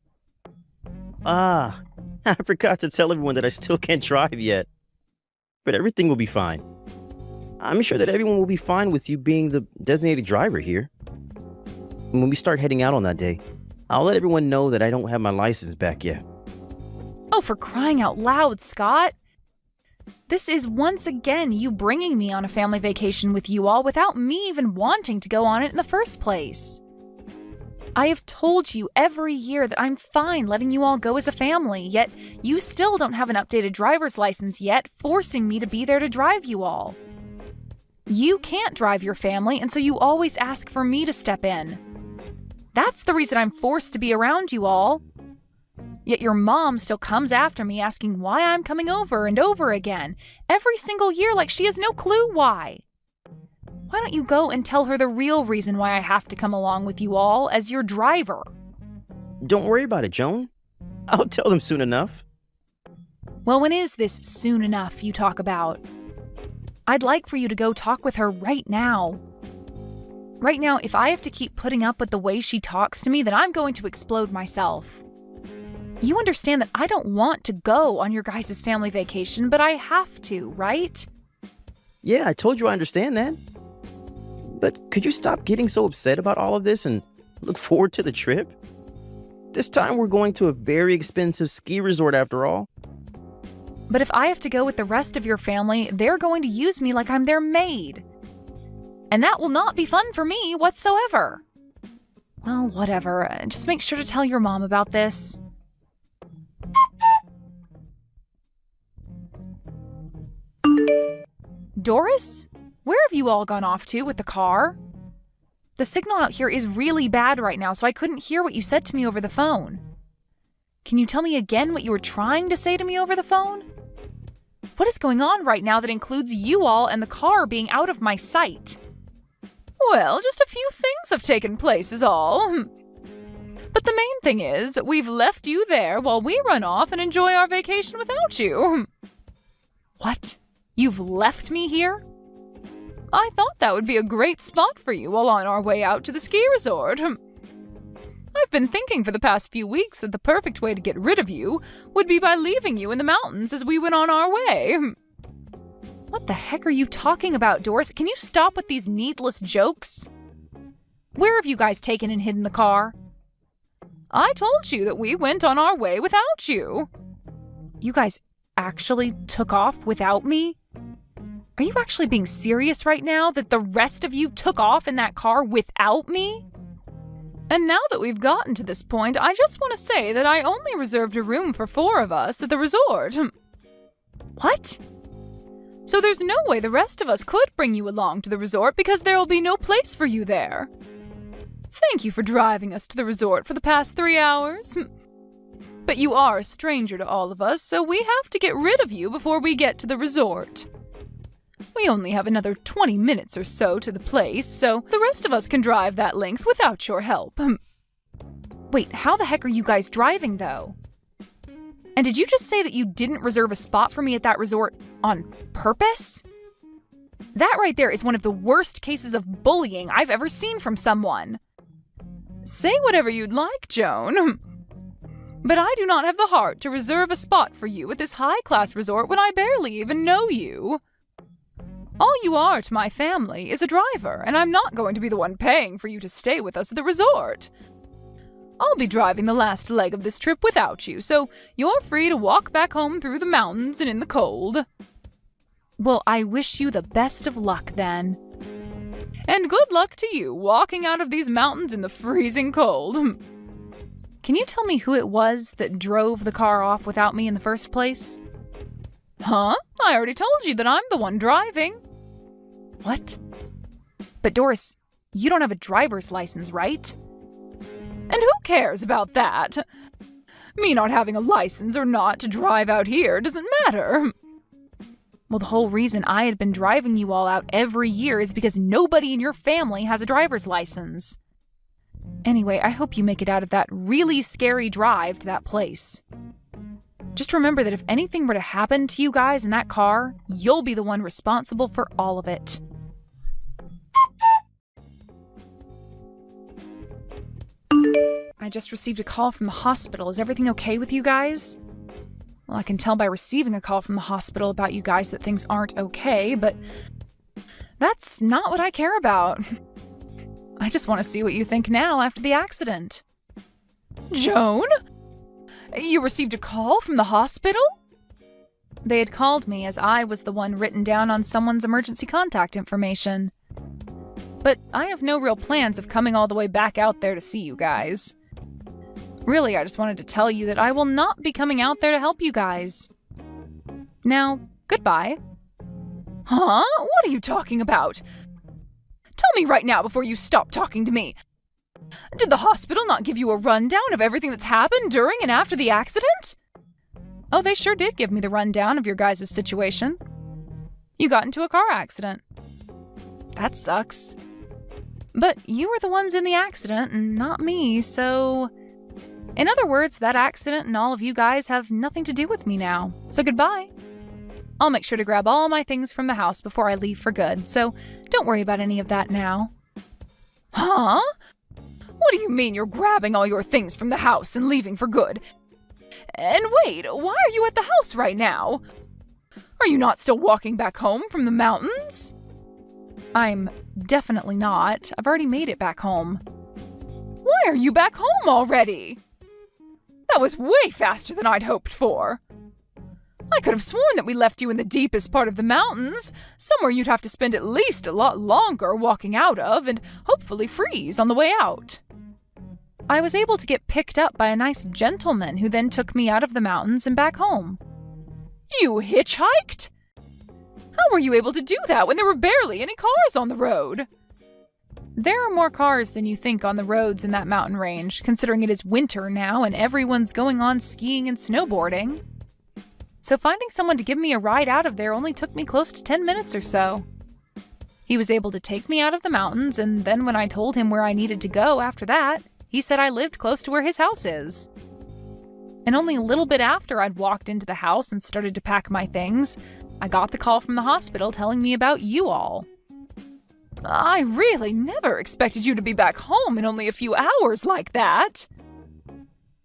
I forgot to tell everyone that I still can't drive yet. But everything will be fine. I'm sure that everyone will be fine with you being the designated driver here. When we start heading out on that day, I'll let everyone know that I don't have my license back yet. Oh, for crying out loud, Scott! This is once again you bringing me on a family vacation with you all without me even wanting to go on it in the first place. I have told you every year that I'm fine letting you all go as a family, yet you still don't have an updated driver's license yet, forcing me to be there to drive you all. You can't drive your family, and so you always ask for me to step in. That's the reason I'm forced to be around you all. Yet your mom still comes after me asking why I'm coming over and over again, every single year like she has no clue why. Why don't you go and tell her the real reason why I have to come along with you all as your driver? Don't worry about it, Joan. I'll tell them soon enough. Well, when is this soon enough you talk about? I'd like for you to go talk with her right now. Right now, if I have to keep putting up with the way she talks to me, then I'm going to explode myself. You understand that I don't want to go on your guys' family vacation, but I have to, right? Yeah, I told you I understand that. But could you stop getting so upset about all of this and look forward to the trip? This time we're going to a very expensive ski resort after all. But if I have to go with the rest of your family, they're going to use me like I'm their maid. And that will not be fun for me whatsoever. Well, whatever. Just make sure to tell your mom about this. Doris? Where have you all gone off to with the car? The signal out here is really bad right now, so I couldn't hear what you said to me over the phone. Can you tell me again what you were trying to say to me over the phone? What is going on right now that includes you all and the car being out of my sight? Well, just a few things have taken place is all. But the main thing is, we've left you there while we run off and enjoy our vacation without you. What? You've left me here? I thought that would be a great spot for you while on our way out to the ski resort. I've been thinking for the past few weeks that the perfect way to get rid of you would be by leaving you in the mountains as we went on our way. What the heck are you talking about, Doris? Can you stop with these needless jokes? Where have you guys taken and hidden the car? I told you that we went on our way without you. You guys actually took off without me? Are you actually being serious right now that the rest of you took off in that car without me? And now that we've gotten to this point, I just want to say that I only reserved a room for 4 of us at the resort. What? So there's no way the rest of us could bring you along to the resort because there will be no place for you there. Thank you for driving us to the resort for the past 3 hours. But you are a stranger to all of us, so we have to get rid of you before we get to the resort. We only have another 20 minutes or so to the place, so the rest of us can drive that length without your help. Wait, how the heck are you guys driving, though? And did you just say that you didn't reserve a spot for me at that resort on purpose? That right there is one of the worst cases of bullying I've ever seen from someone. Say whatever you'd like, Joan. But I do not have the heart to reserve a spot for you at this high-class resort when I barely even know you. All you are to my family is a driver, and I'm not going to be the one paying for you to stay with us at the resort. I'll be driving the last leg of this trip without you, so you're free to walk back home through the mountains and in the cold. Well, I wish you the best of luck then. And good luck to you walking out of these mountains in the freezing cold. Can you tell me who it was that drove the car off without me in the first place? Huh? I already told you that I'm the one driving. What? But Doris, you don't have a driver's license, right? And who cares about that? Me not having a license or not to drive out here doesn't matter. Well, the whole reason I had been driving you all out every year is because nobody in your family has a driver's license. Anyway, I hope you make it out of that really scary drive to that place. Just remember that if anything were to happen to you guys in that car, you'll be the one responsible for all of it. I just received a call from the hospital. Is everything okay with you guys? Well, I can tell by receiving a call from the hospital about you guys that things aren't okay, but that's not what I care about. I just want to see what you think now after the accident. Joan? You received a call from the hospital? They had called me as I was the one written down on someone's emergency contact information. But I have no real plans of coming all the way back out there to see you guys. Really, I just wanted to tell you that I will not be coming out there to help you guys. Now, goodbye. Huh? What are you talking about? Tell me right now before you stop talking to me. Did the hospital not give you a rundown of everything that's happened during and after the accident? Oh, they sure did give me the rundown of your guys' situation. You got into a car accident. That sucks. But you were the ones in the accident and not me, so... In other words, that accident and all of you guys have nothing to do with me now. So goodbye. I'll make sure to grab all my things from the house before I leave for good, so don't worry about any of that now. Huh? What do you mean you're grabbing all your things from the house and leaving for good? And wait, why are you at the house right now? Are you not still walking back home from the mountains? I'm definitely not. I've already made it back home. Why are you back home already? That was way faster than I'd hoped for. I could have sworn that we left you in the deepest part of the mountains, somewhere you'd have to spend at least a lot longer walking out of and hopefully freeze on the way out. I was able to get picked up by a nice gentleman who then took me out of the mountains and back home. You hitchhiked? How were you able to do that when there were barely any cars on the road? There are more cars than you think on the roads in that mountain range, considering it is winter now and everyone's going on skiing and snowboarding. So finding someone to give me a ride out of there only took me close to 10 minutes or so. He was able to take me out of the mountains, and then when I told him where I needed to go after that, he said I lived close to where his house is. And only a little bit after I'd walked into the house and started to pack my things, I got the call from the hospital telling me about you all. I really never expected you to be back home in only a few hours like that.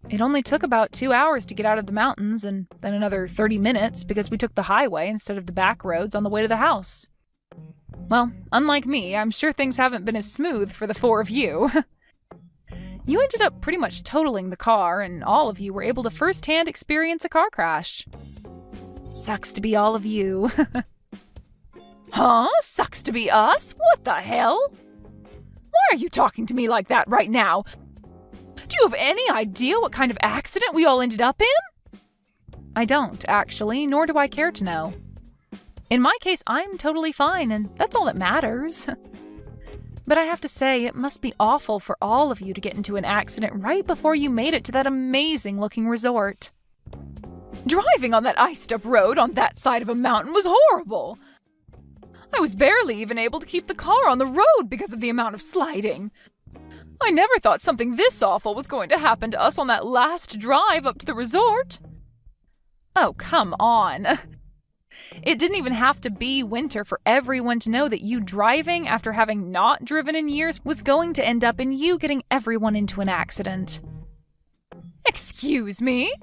It only took about 2 hours to get out of the mountains and then another 30 minutes because we took the highway instead of the back roads on the way to the house. Well, unlike me, I'm sure things haven't been as smooth for the four of you. You ended up pretty much totaling the car, and all of you were able to firsthand experience a car crash. Sucks to be all of you. Huh? Sucks to be us? What the hell? Why are you talking to me like that right now? Do you have any idea what kind of accident we all ended up in? I don't, actually, nor do I care to know. In my case, I'm totally fine, and that's all that matters. But I have to say, it must be awful for all of you to get into an accident right before you made it to that amazing-looking resort. Driving on that iced-up road on that side of a mountain was horrible. I was barely even able to keep the car on the road because of the amount of sliding. I never thought something this awful was going to happen to us on that last drive up to the resort. Oh, come on. It didn't even have to be winter for everyone to know that you driving after having not driven in years was going to end up in you getting everyone into an accident. Excuse me?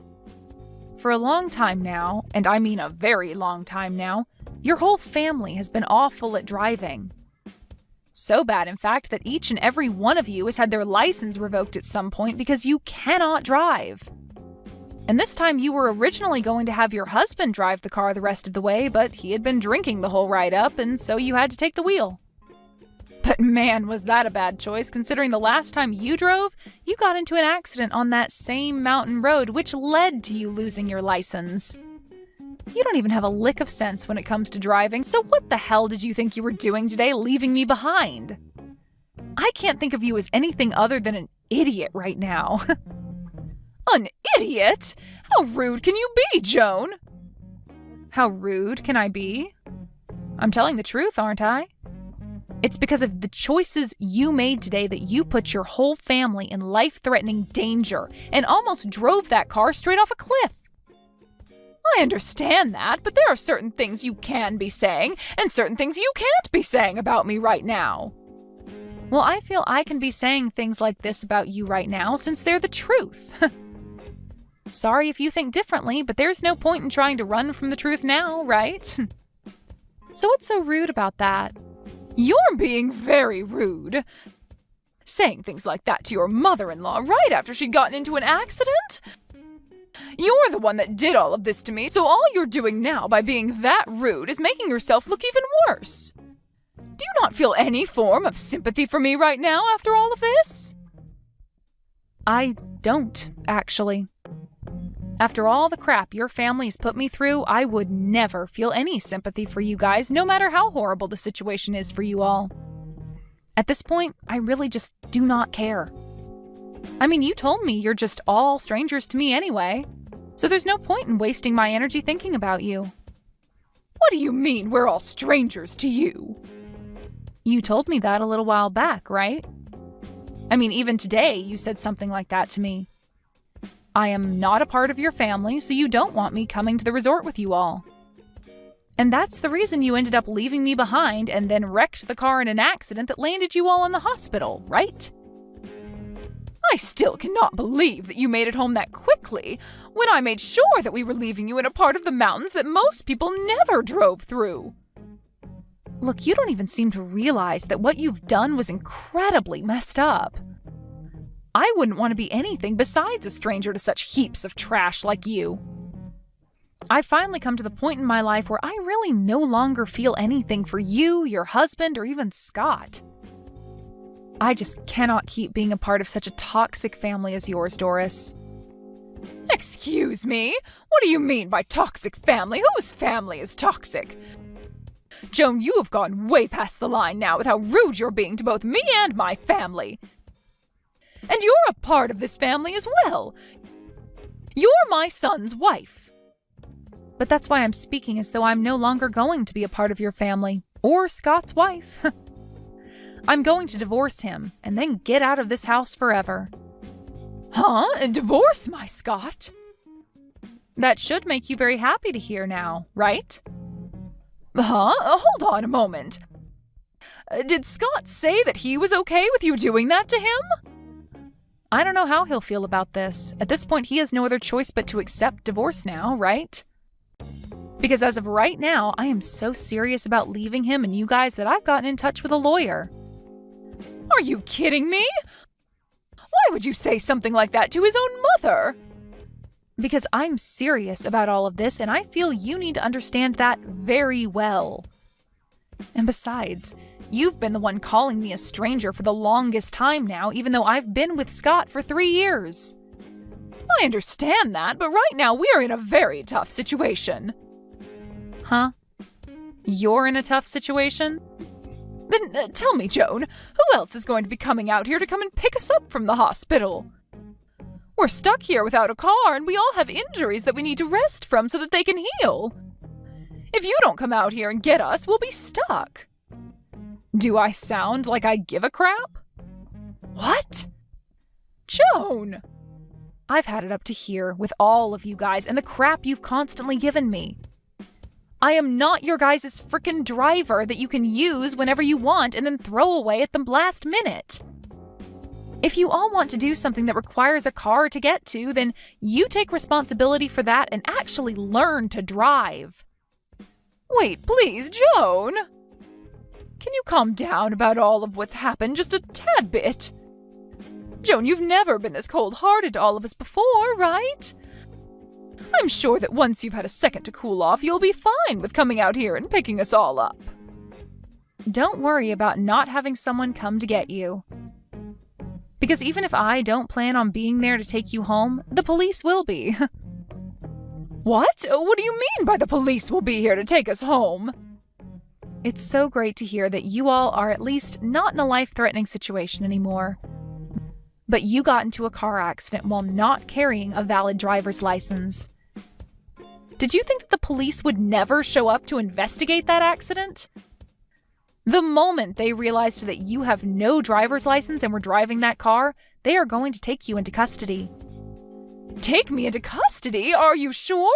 For a long time now, and I mean a very long time now, your whole family has been awful at driving. So bad, in fact, that each and every one of you has had their license revoked at some point because you cannot drive. And this time you were originally going to have your husband drive the car the rest of the way, but he had been drinking the whole ride up, and so you had to take the wheel. But man, was that a bad choice, considering the last time you drove, you got into an accident on that same mountain road, which led to you losing your license. You don't even have a lick of sense when it comes to driving, so what the hell did you think you were doing today, leaving me behind? I can't think of you as anything other than an idiot right now. An idiot? How rude can you be, Joan? How rude can I be? I'm telling the truth, aren't I? It's because of the choices you made today that you put your whole family in life-threatening danger and almost drove that car straight off a cliff. I understand that, but there are certain things you can be saying and certain things you can't be saying about me right now. Well, I feel I can be saying things like this about you right now since they're the truth. Sorry if you think differently, but there's no point in trying to run from the truth now, right? So what's so rude about that? You're being very rude. Saying things like that to your mother-in-law right after she'd gotten into an accident? You're the one that did all of this to me, so all you're doing now by being that rude is making yourself look even worse. Do you not feel any form of sympathy for me right now after all of this? I don't, actually. After all the crap your family's put me through, I would never feel any sympathy for you guys, no matter how horrible the situation is for you all. At this point, I really just do not care. I mean, you told me you're just all strangers to me anyway, so there's no point in wasting my energy thinking about you. What do you mean we're all strangers to you? You told me that a little while back, right? I mean, even today you said something like that to me. I am not a part of your family, so you don't want me coming to the resort with you all. And that's the reason you ended up leaving me behind and then wrecked the car in an accident that landed you all in the hospital, right? I still cannot believe that you made it home that quickly when I made sure that we were leaving you in a part of the mountains that most people never drove through. Look, you don't even seem to realize that what you've done was incredibly messed up. I wouldn't want to be anything besides a stranger to such heaps of trash like you. I've finally come to the point in my life where I really no longer feel anything for you, your husband, or even Scott. I just cannot keep being a part of such a toxic family as yours, Doris. Excuse me? What do you mean by toxic family? Whose family is toxic? Joan, you have gone way past the line now with how rude you're being to both me and my family. And you're a part of this family as well. You're my son's wife. But that's why I'm speaking as though I'm no longer going to be a part of your family, or Scott's wife. I'm going to divorce him, and then get out of this house forever. Huh? Divorce my Scott? That should make you very happy to hear now, right? Huh? Hold on a moment. Did Scott say that he was okay with you doing that to him? I don't know how he'll feel about this. At this point, he has no other choice but to accept divorce now, right? Because as of right now, I am so serious about leaving him and you guys that I've gotten in touch with a lawyer. Are you kidding me? Why would you say something like that to his own mother? Because I'm serious about all of this, and I feel you need to understand that very well. And besides, you've been the one calling me a stranger for the longest time now, even though I've been with Scott for 3 years. I understand that, but right now we are in a very tough situation. Huh? You're in a tough situation? Then tell me, Joan, who else is going to be coming out here to come and pick us up from the hospital? We're stuck here without a car, and we all have injuries that we need to rest from so that they can heal. If you don't come out here and get us, we'll be stuck. Do I sound like I give a crap? What? Joan! I've had it up to here with all of you guys and the crap you've constantly given me. I am not your guys' frickin' driver that you can use whenever you want and then throw away at the last minute. If you all want to do something that requires a car to get to, then you take responsibility for that and actually learn to drive. Wait, please, Joan! Can you calm down about all of what's happened just a tad bit? Joan, you've never been this cold-hearted to all of us before, right? I'm sure that once you've had a second to cool off, you'll be fine with coming out here and picking us all up. don't worry about not having someone come to get you. Because even if I don't plan on being there to take you home, the police will be. What? What do you mean by the police will be here to take us home? It's so great to hear that you all are at least not in a life-threatening situation anymore. But you got into a car accident while not carrying a valid driver's license. Did you think that the police would never show up to investigate that accident? The moment they realized that you have no driver's license and were driving that car, they are going to take you into custody. Take me into custody? Are you sure?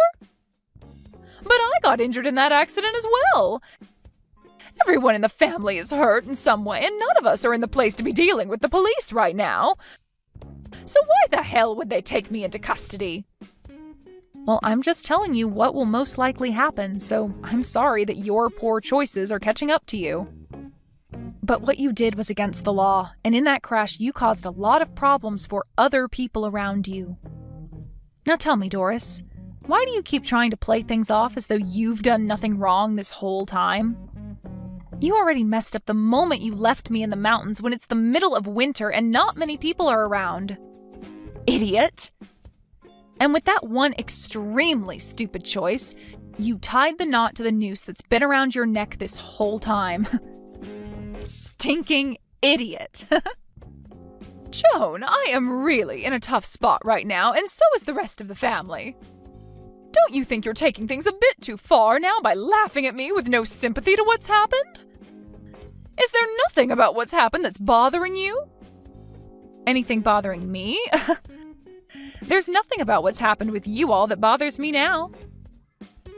But I got injured in that accident as well. Everyone in the family is hurt in some way, and none of us are in the place to be dealing with the police right now. So why the hell would they take me into custody? Well, I'm just telling you what will most likely happen, so I'm sorry that your poor choices are catching up to you. But what you did was against the law, and in that crash you caused a lot of problems for other people around you. Now tell me, Doris, why do you keep trying to play things off as though you've done nothing wrong this whole time? You already messed up the moment you left me in the mountains when it's the middle of winter and not many people are around. Idiot! And with that one extremely stupid choice, you tied the knot to the noose that's been around your neck this whole time. Stinking idiot! Joan, I am really in a tough spot right now, and so is the rest of the family. Don't you think you're taking things a bit too far now by laughing at me with no sympathy to what's happened? Is there nothing about what's happened that's bothering you? Anything bothering me? There's nothing about what's happened with you all that bothers me now.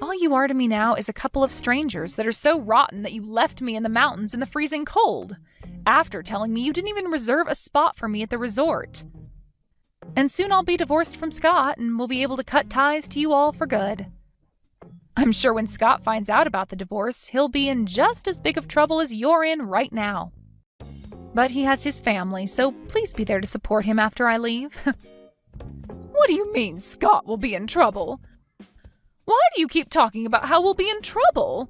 All you are to me now is a couple of strangers that are so rotten that you left me in the mountains in the freezing cold, after telling me you didn't even reserve a spot for me at the resort. And soon I'll be divorced from Scott and we'll be able to cut ties to you all for good. I'm sure when Scott finds out about the divorce, he'll be in just as big of trouble as you're in right now. But he has his family, so please be there to support him after I leave. What do you mean Scott will be in trouble? Why do you keep talking about how we'll be in trouble?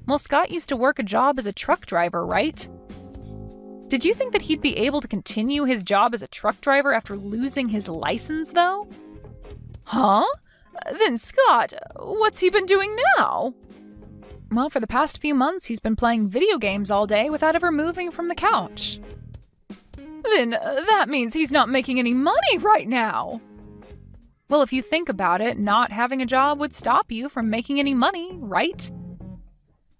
Well, Scott used to work a job as a truck driver, right? Did you think that he'd be able to continue his job as a truck driver after losing his license, though? Huh? Then Scott, what's he been doing now? Well, for the past few months, he's been playing video games all day without ever moving from the couch. Then that means he's not making any money right now. Well, if you think about it, not having a job would stop you from making any money, right?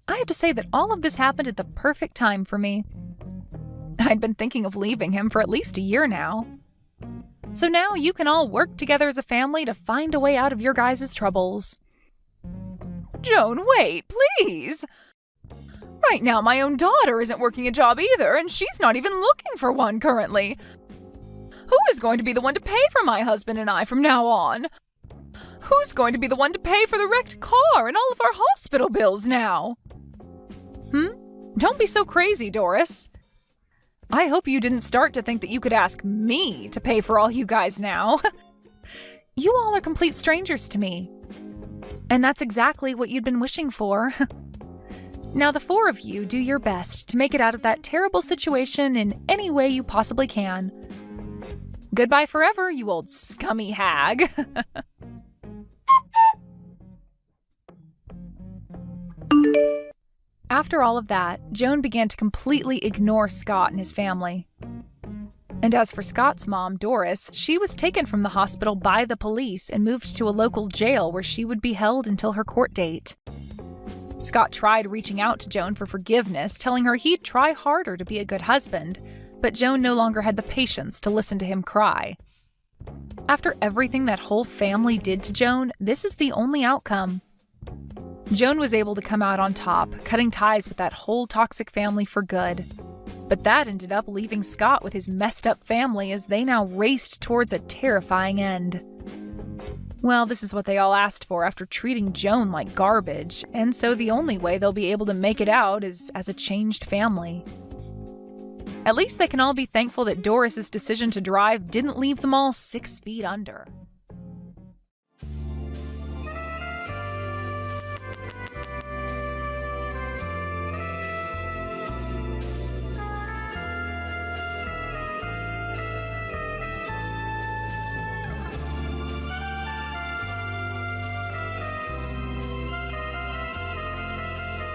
I have to say that all of this happened at the perfect time for me. I'd been thinking of leaving him for at least a year now. So now you can all work together as a family to find a way out of your guys' troubles. Joan, wait, please! Right now my own daughter isn't working a job either, and she's not even looking for one currently. Who is going to be the one to pay for my husband and I from now on? Who's going to be the one to pay for the wrecked car and all of our hospital bills now? Don't be so crazy, Doris. I hope you didn't start to think that you could ask me to pay for all you guys now. You all are complete strangers to me. And that's exactly what you'd been wishing for. Now the four of you do your best to make it out of that terrible situation in any way you possibly can. Goodbye forever, you old scummy hag. After all of that, Joan began to completely ignore Scott and his family. And as for Scott's mom, Doris, she was taken from the hospital by the police and moved to a local jail where she would be held until her court date. Scott tried reaching out to Joan for forgiveness, telling her he'd try harder to be a good husband, but Joan no longer had the patience to listen to him cry. After everything that whole family did to Joan, this is the only outcome. Joan was able to come out on top, cutting ties with that whole toxic family for good. But that ended up leaving Scott with his messed up family as they now raced towards a terrifying end. Well, this is what they all asked for after treating Joan like garbage, and so the only way they'll be able to make it out is as a changed family. At least they can all be thankful that Doris's decision to drive didn't leave them all 6 feet under.